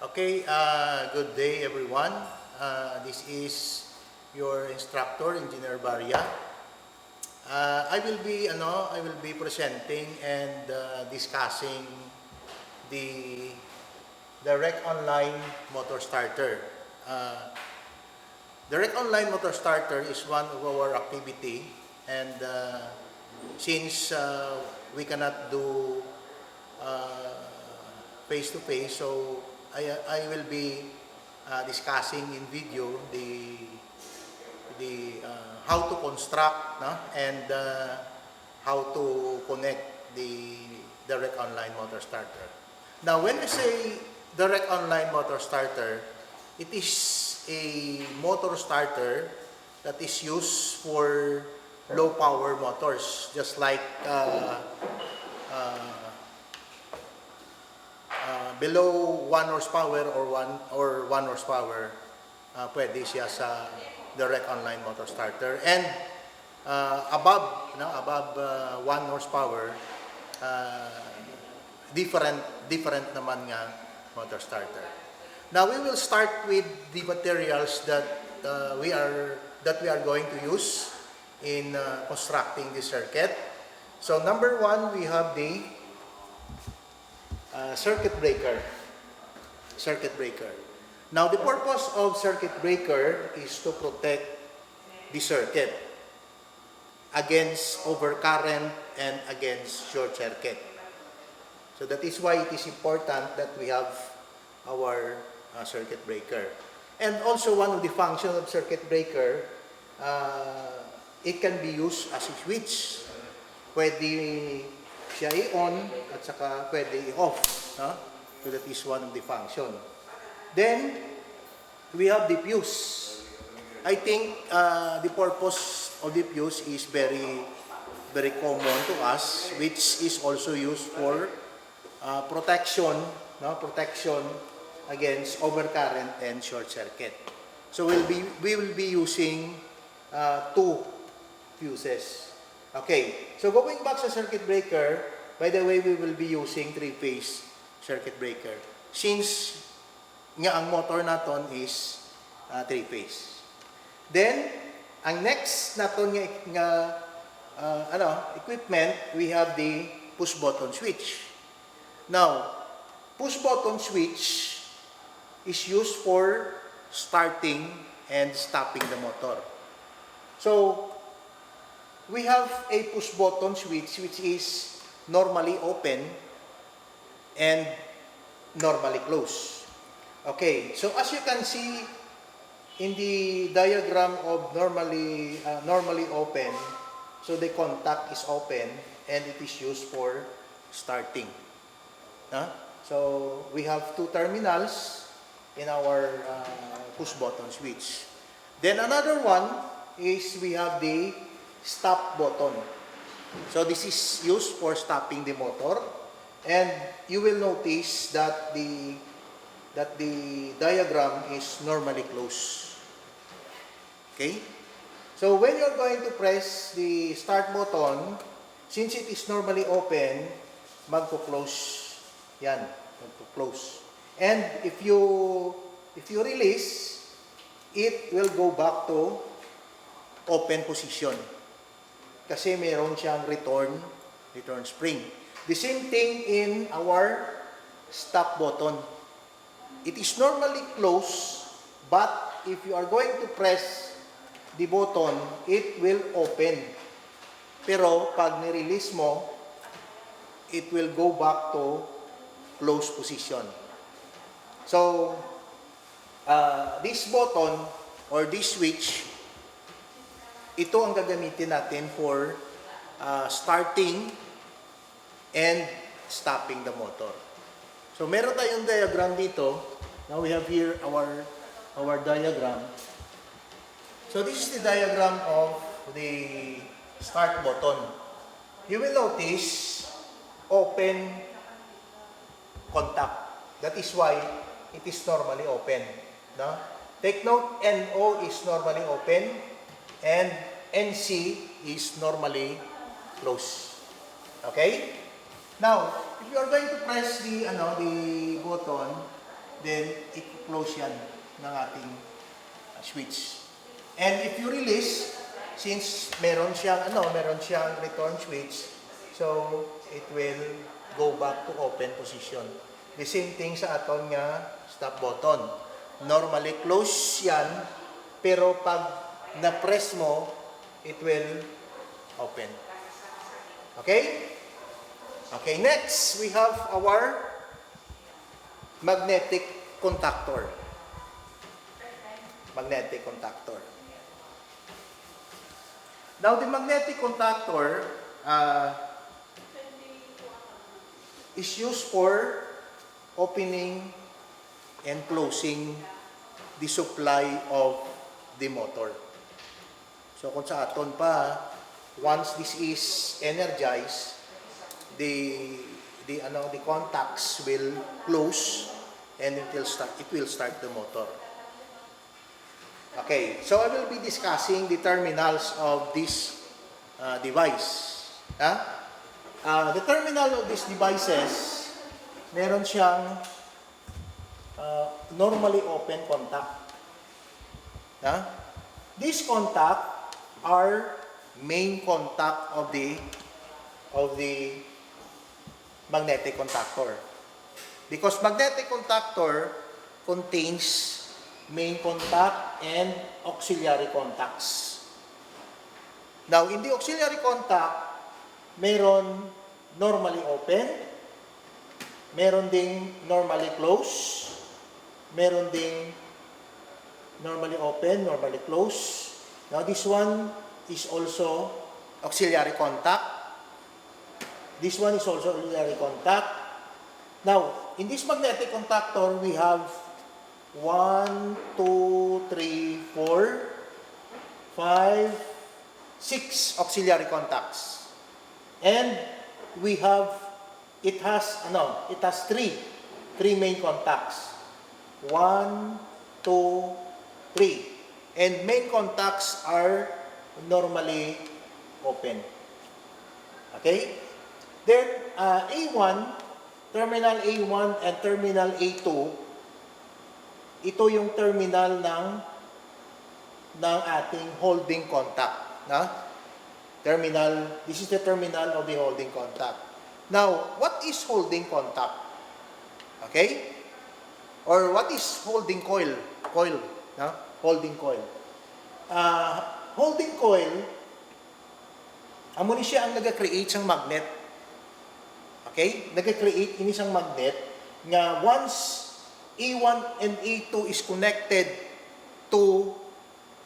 Okay, good day everyone. This is your instructor, Engineer Barya. I will be presenting and discussing the Direct Online Motor Starter. Direct Online Motor Starter is one of our activity, and since we cannot do face-to-face, so I will be discussing in video the how to construct, no? And how to connect the direct online motor starter. Now, when we say direct online motor starter, it is a motor starter that is used for low power motors, just like below 1 horsepower or 1 horsepower, pwede siya sa direct online motor starter. And above 1 horsepower, different naman nga motor starter. Now we will start with the materials that we are going to use in constructing the circuit. So number one, we have the circuit breaker. Now, the purpose of circuit breaker is to protect the circuit against overcurrent and against short circuit. So that is why it is important that we have our circuit breaker. And also, one of the functions of circuit breaker, it can be used as a switch. Pwede siya i-on at saka pwede i-off. No? So that is one of the function. Then, we have the fuse. I think the purpose of the fuse is very common to us, which is also used for protection against overcurrent and short circuit. So we will be using two fuses. Okay, so going back sa circuit breaker, by the way, we will be using three-phase circuit breaker. Since nga ang motor naton is three-phase. Then, ang next naton nga equipment, we have the push-button switch. Now, push-button switch is used for starting and stopping the motor. So, we have a push-button switch which is normally open and normally closed. Okay, so as you can see in the diagram of normally open, so the contact is open and it is used for starting. So we have two terminals in our push-button switch. Then another one is we have the stop button. So this is used for stopping the motor, and you will notice that the diagram is normally closed. Okay? So when you're going to press the start button, since it is normally open, magko-close yan, magko-close. And if you release, it will go back to open position. Kasi mayroon siyang return spring. The same thing in our stop button. It is normally closed, but if you are going to press the button, it will open. Pero pag ni-release mo, it will go back to closed position. So, this button or this switch, ito ang gagamitin natin for starting and stopping the motor. So meron tayong diagram dito. Now we have here our diagram. So this is the diagram of the start button. You will notice open contact. That is why it is normally open. No? Take note, NO is normally open and NC is normally closed. Okay? Now, if you are going to press the button, then i-close yan ng ating switch. And if you release, since meron siyang return switch, so it will go back to open position. The same thing sa aton nga stop button. Normally close yan, pero pag na-press mo, it will open. Okay? Okay, next we have our magnetic contactor. Magnetic contactor. Now, the magnetic contactor is used for opening and closing the supply of the motor. So, kung sa aton pa, once this is energized, the contacts will close and it will start the motor. Okay, so I will be discussing the terminals of this device. The terminal of these devices, meron siyang normally open contact. These contact are main contact of the magnetic contactor. Because magnetic contactor contains main contact and auxiliary contacts. Now, in the auxiliary contact, meron normally open, meron ding normally close, meron ding normally open, normally close. Now, this one is also auxiliary contact. This one is also auxiliary contact. Now, in this magnetic contactor, we have 1, 2, 3, 4, 5, 6 auxiliary contacts. And it has 3 main contacts. 1, 2, 3. And main contacts are normally open. Okay? Then, A1, terminal A1 and terminal A2, ito yung terminal ng ating holding contact. This is the terminal of the holding contact. Now, what is holding contact? Okay? Or what is holding coil? Holding coil. Holding coil, amo ni siya ang nag-create ng magnet. Okay? Nag-create ini siyang magnet nga once A1 and A2 is connected to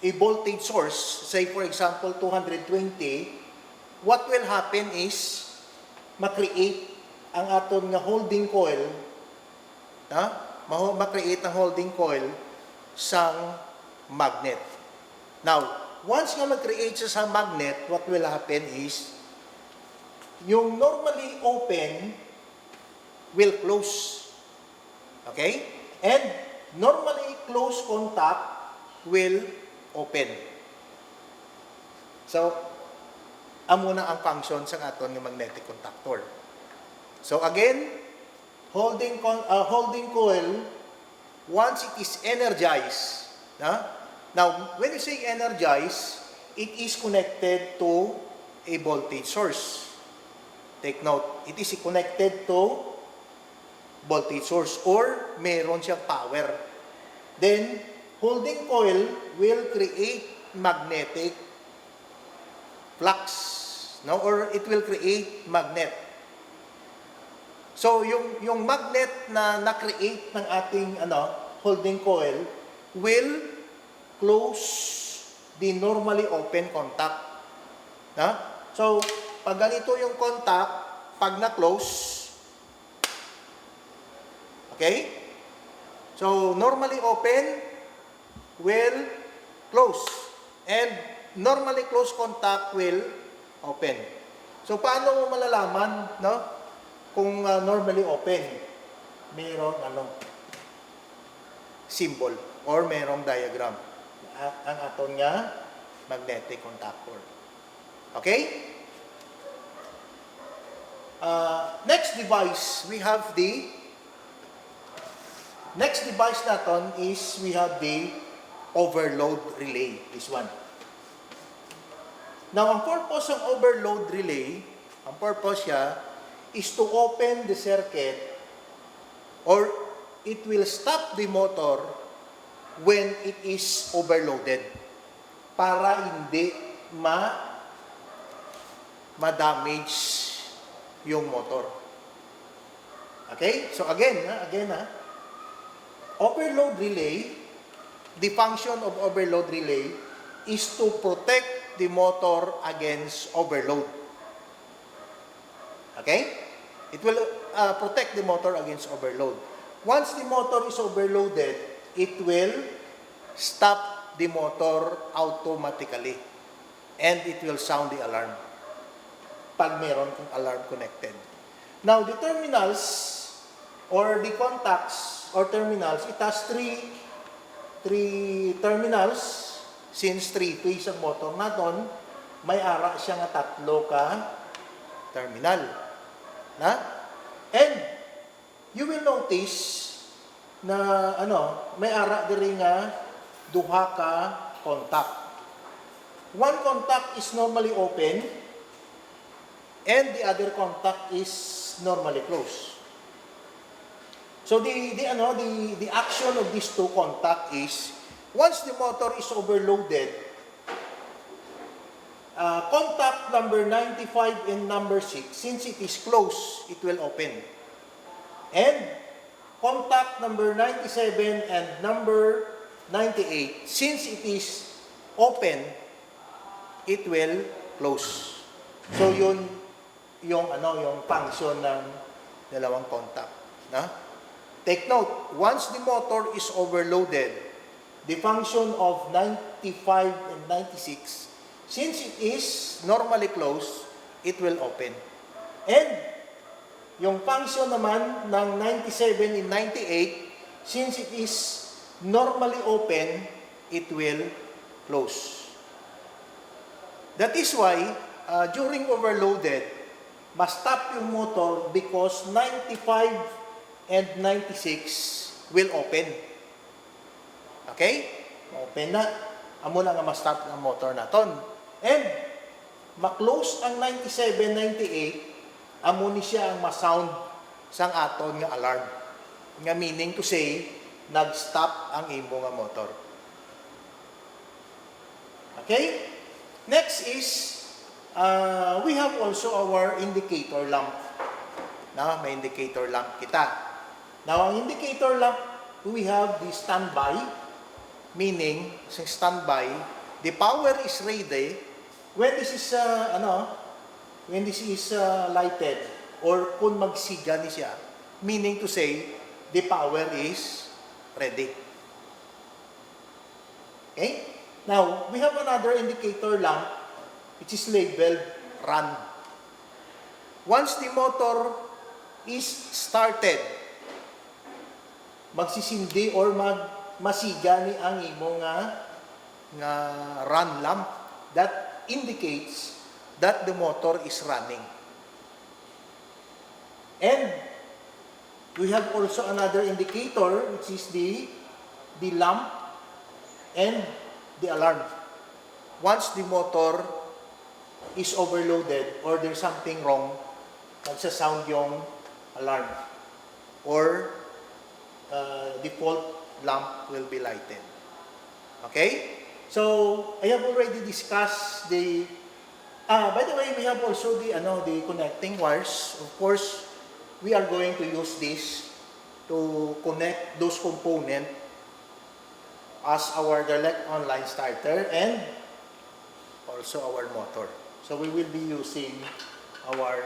a voltage source, say for example 220, what will happen is ma-create ang aton nga holding coil, ma-create ang holding coil sang magnet. Now, once nga mag-create siya sa magnet, what will happen is yung normally open will close. Okay? And normally closed contact will open. So, amo na ang function sa aton ng magnetic contactor. So again, holding coil, once it is energized, now when you say energized, it is connected to a voltage source. Take note, it is connected to voltage source or meron siyang power. Then, holding coil will create magnetic flux, or it will create magnet. So, yung magnet na na-create ng ating holding coil will close the normally open contact. So, pag ganito yung contact, pag na-close, okay? So, normally open will close. And normally closed contact will open. So, paano mo malalaman, kung normally open? Mayroong symbol or mayroong diagram. Ang aton nga magnetic contactor. Okay? Next device, we have the Next device natin is we have the overload relay, this one. Now, ang purpose ng overload relay, ang purpose siya is to open the circuit or it will stop the motor when it is overloaded para hindi ma-damage yung motor. Okay? So again, overload relay, the function of overload relay is to protect the motor against overload. Okay? It will protect the motor against overload. Once the motor is overloaded, it will stop the motor automatically. And it will sound the alarm pag meron kong alarm connected. Now, the terminals or the contacts or terminals, it has three terminals. Since 3 phase ang motor naton, may ara siya nga 3 ka terminal. Na? And you will notice na may ara diri nga 2 ka contact. One contact is normally open and the other contact is normally closed. So the action of these 2 contact is once the motor is overloaded, contact number 95 and number 6, since it is closed, it will open. And contact number 97 and number 98, since it is open, it will close. So yun yung function ng dalawang contact. Na? Take note, once the motor is overloaded, the function of 95 and 96, since it is normally closed, it will open. And yung function naman ng 97 and 98, since it is normally open, it will close. That is why, during overloaded, must stop yung motor because 95 and 96 will open. Okay? Open na. Amo na nga ma-start ang motor naton. And, ma-close ang 97, 98, amo ni siya ang ma-sound sang aton nga alarm. Nga meaning to say, nag-stop ang imo nga motor. Okay? Next is, we have also our indicator lamp. Na, may indicator lamp kita. Now, ang indicator lamp, we have the standby. Meaning, sa standby, the power is ready when this is lighted or kung magsiga ni siya, meaning to say, the power is ready. Okay? Now, we have another indicator lamp which is labeled run. Once the motor is started, magsisindi or masiga ni ang imo nga run lamp. That indicates that the motor is running. And we have also another indicator which is the lamp and the alarm. Once the motor is overloaded or there's something wrong, magsasound yung alarm or default lamp will be lighted. Okay? So, I have already discussed the by the way, we have also the connecting wires. Of course, we are going to use this to connect those components as our direct online starter and also our motor. So, we will be using our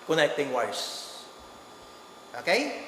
connecting wires. Okay?